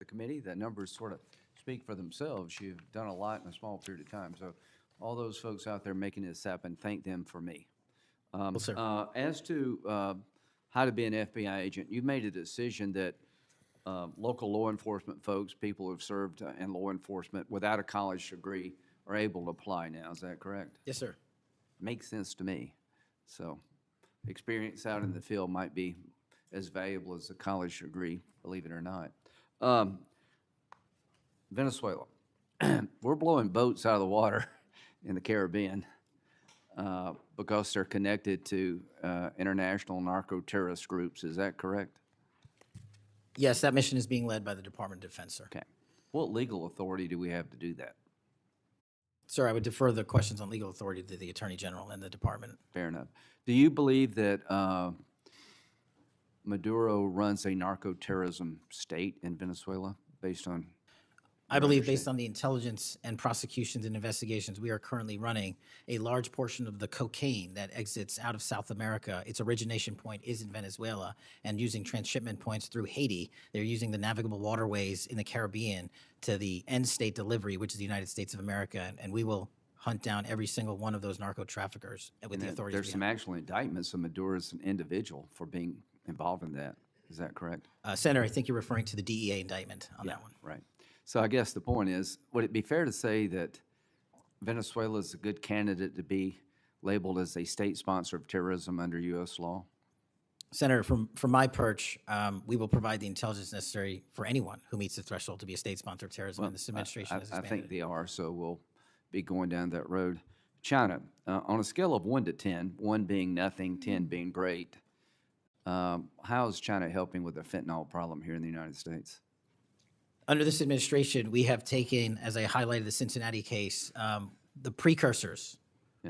the committee. The numbers sort of speak for themselves. You've done a lot in a small period of time. So all those folks out there making this happen, thank them for me. Well, sir. As to how to be an FBI agent, you've made a decision that local law enforcement folks, people who've served in law enforcement without a college degree are able to apply now. Is that correct? Yes, sir. Makes sense to me. So experience out in the field might be as valuable as a college degree, believe it or not. Venezuela. We're blowing boats out of the water in the Caribbean because they're connected to international narco-terrorist groups. Is that correct? Yes, that mission is being led by the Department of Defense, sir. Okay. What legal authority do we have to do that? Sir, I would defer the questions on legal authority to the Attorney General and the department. Fair enough. Do you believe that Maduro runs a narco-terrorism state in Venezuela based on? I believe based on the intelligence and prosecutions and investigations we are currently running, a large portion of the cocaine that exits out of South America, its origination point is in Venezuela, and using transshipment points through Haiti, they're using the navigable waterways in the Caribbean to the end state delivery, which is the United States of America, and we will hunt down every single one of those narco traffickers with the authorities. There's some actual indictments of Maduro as an individual for being involved in that. Is that correct? Senator, I think you're referring to the DEA indictment on that one. Right. So I guess the point is, would it be fair to say that Venezuela is a good candidate to be labeled as a state sponsor of terrorism under U.S. law? Senator, from my perch, we will provide the intelligence necessary for anyone who meets the threshold to be a state sponsor of terrorism, and this administration has I expanded think it. they are, so we'll be going down that road. China, on a scale of 1 to 10, 1 being nothing, 10 being great, how is China helping with the fentanyl problem here in the United States? Under this administration, we have taken, as I highlighted the Cincinnati case, the precursors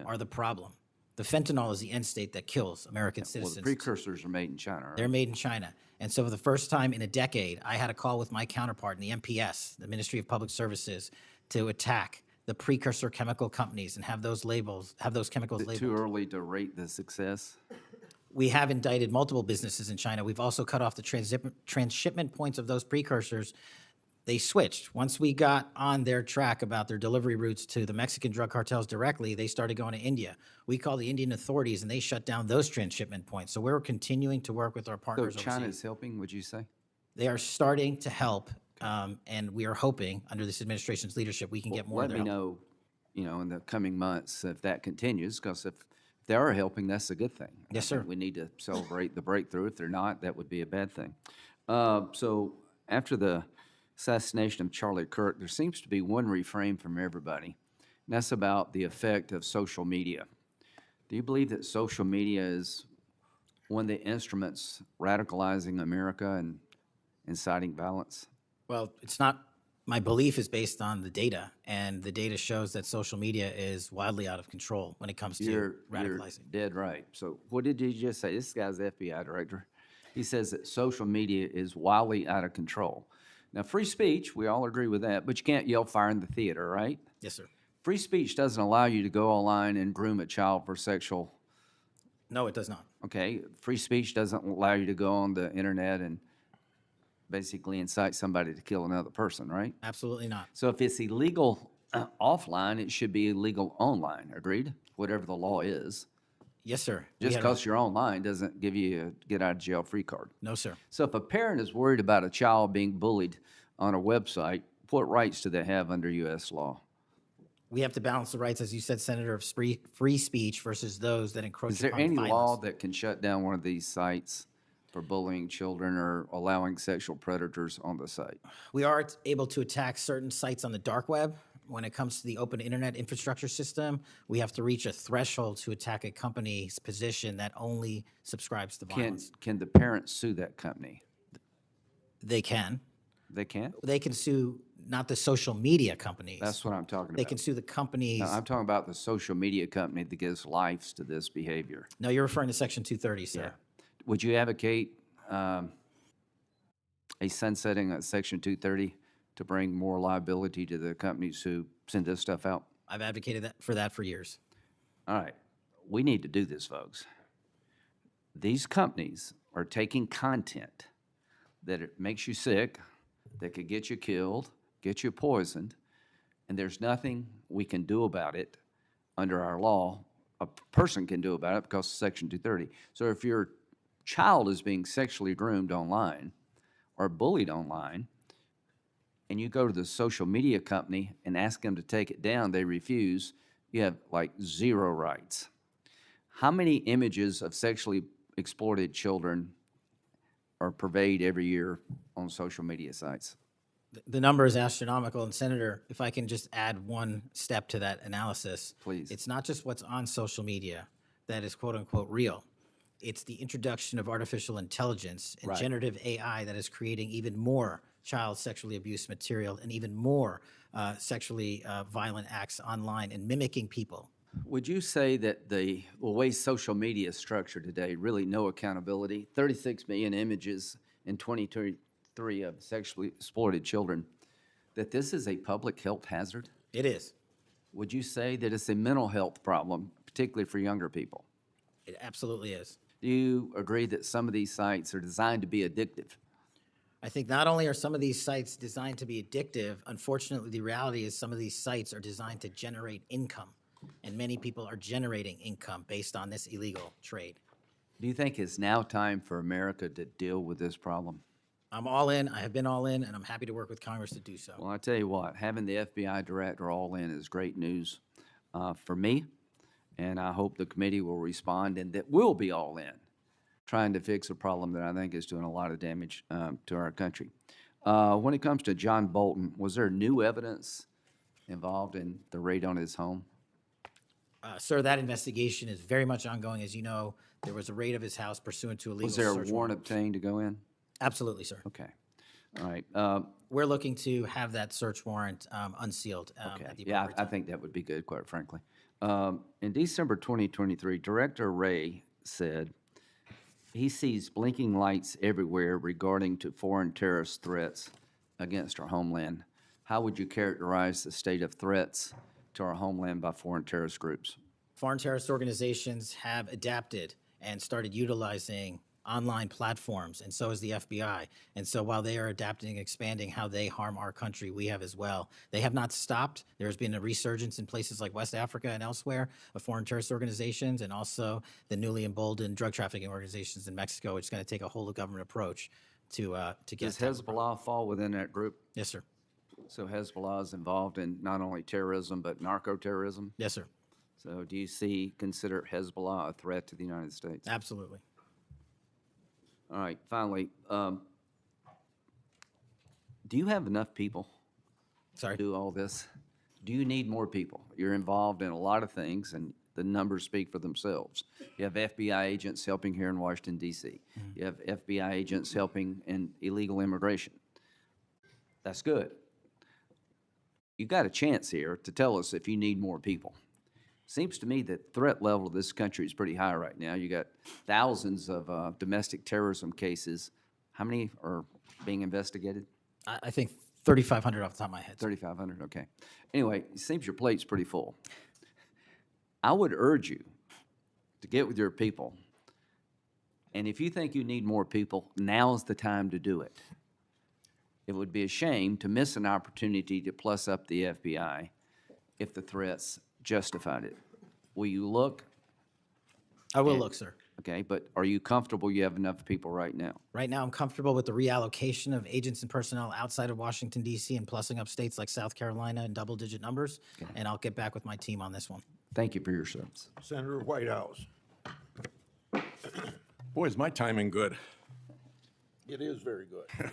are the problem. The fentanyl is the end state that kills American Well, citizens. the precursors are made in China, right? They're made in China. And so for the first time in a decade, I had a call with my counterpart in the MPS, the Ministry of Public Services, to attack the precursor chemical companies and have those chemicals Is it labeled. too early to rate the success? We have indicted multiple businesses in China. We've also cut off the transshipment points of those precursors. They switched. Once we got on their track about their delivery routes to the Mexican drug cartels directly, they started going to India. We called the Indian authorities, and they shut down those transshipment points. So we're continuing to work with our So partners China overseas. is helping, would you say? They are starting to help, and we are hoping, under this administration's leadership, we can get more of Let their me help. know, in the coming months if that continues, because if they are helping, that's a good thing. Yes, I think sir. we need to celebrate the breakthrough. If they're not, that would be a bad thing. So after the assassination of Charlie Kirk, there seems to be one refrain from everybody, and that's about the effect of social media. Do you believe that social media is one of the instruments radicalizing America and inciting violence? Well, it's not. My belief is based on the data, and the data shows that social media is wildly out of control when it comes to You're radicalizing. dead right. So what did you just say? This guy's the FBI director. He says that social media is wildly out of control. Now, free speech, we all agree with that, but you can't yell fire in the theater, right? Yes, sir. Free speech doesn't allow you to go online and groom a child for sexual, No, it does not. okay? Free speech doesn't allow you to go on the internet and basically incite somebody to kill another person, right? Absolutely not. So if it's illegal offline, it should be illegal online, agreed? Whatever the law is. Yes, sir. We Just had a- because you're online doesn't give you a get out of jail free card. No, sir. So if a parent is worried about a child being bullied on a website, what rights do they have under U.S. law? We have to balance the rights, as you said, Senator, of free speech versus those that encroach Is there upon any violence. law that can shut down one of these sites for bullying children or allowing sexual predators on the site? We are able to attack certain sites on the dark web. When it comes to the open internet infrastructure system, we have to reach a threshold to attack a company's position that only subscribes to violence. Can the parents sue that company? They can. They can't? They can sue not the social media companies. That's what I'm talking They about. can sue the companies. No, I'm talking about the social media company that gives life to this behavior. No, you're referring to Section 230, sir. Would you advocate a sunsetting of Section 230 to bring more liability to the companies who send this stuff out? I've advocated for that for years. All right. We need to do this, folks. These companies are taking content that it makes you sick, that could get you killed, get you poisoned, and there's nothing we can do about it under our law. A person can do about it because of Section 230. So if your child is being sexually groomed online or bullied online, and you go to the social media company and ask them to take it down, they refuse, you have like zero rights. How many images of sexually exploited children are purveyed every year on social media sites? The number is astronomical. And Senator, if I can just add one step to that analysis. Please. It's not just what's on social media that is quote unquote real. It's the introduction of artificial intelligence and Right. generative AI that is creating even more child sexually abuse material and even more sexually violent acts online and mimicking people. Would you say that the way social media is structured today, really no accountability, 36 million images in 2023 of sexually exploited children, that this is a public health hazard? It is. Would you say that it's a mental health problem, particularly for younger people? It absolutely is. Do you agree that some of these sites are designed to be addictive? I think not only are some of these sites designed to be addictive, unfortunately, the reality is some of these sites are designed to generate income, and many people are generating income based on this illegal trade. Do you think it's now time for America to deal with this problem? I'm all in. I have been all in, and I'm happy to work with Congress to do so. Well, I tell you what, having the FBI director all in is great news for me, and I hope the committee will respond and that we'll be all in, trying to fix a problem that I think is doing a lot of damage to our country. When it comes to John Bolton, was there new evidence involved in the raid on his home? Sir, that investigation is very much ongoing. As you know, there was a raid of his house pursuant to a legal Was there a search warrant obtained to go in? Absolutely, sir. Okay. All right. We're looking to have that search warrant unsealed Okay. at the Yeah, appropriate I time. think that would be good, quite frankly. In December 2023, Director Wray said he sees blinking lights everywhere regarding to foreign terrorist threats against our homeland. How would you characterize the state of threats to our homeland by foreign terrorist groups? Foreign terrorist organizations have adapted and started utilizing online platforms, and so has the FBI. And so while they are adapting and expanding how they harm our country, we have as well. They have not stopped. There's been a resurgence in places like West Africa and elsewhere of foreign terrorist organizations, and also the newly emboldened drug trafficking organizations in Mexico, which is going to take a whole of government approach to get. Does Hezbollah fall within that group? Yes, sir. So Hezbollah is involved in not only terrorism, but narco-terrorism? Yes, sir. So do you consider Hezbollah a threat to the United States? Absolutely. All right, finally, do you have enough people Sorry. to do all this? Do you need more people? You're involved in a lot of things, and the numbers speak for themselves. You have FBI agents helping here in Washington, D.C. You have FBI agents helping in illegal immigration. That's good. You got a chance here to tell us if you need more people. Seems to me that threat level of this country is pretty high right now. You got thousands of domestic terrorism cases. How many are being investigated? I think 3,500 off the top of my head. 3,500, okay. Anyway, it seems your plate's pretty full. I would urge you to get with your people, and if you think you need more people, now's the time to do it. It would be a shame to miss an opportunity to plus up the FBI if the threats justified it. Will you look? I will look, sir. Okay, but are you comfortable you have enough people right now? Right now, I'm comfortable with the reallocation of agents and personnel outside of Washington, D.C. and plussing up states like South Carolina in double-digit numbers, and I'll get back with my team on this one. Thank you for your service. Senator Whitehouse. Boy, is my timing good. It is very good.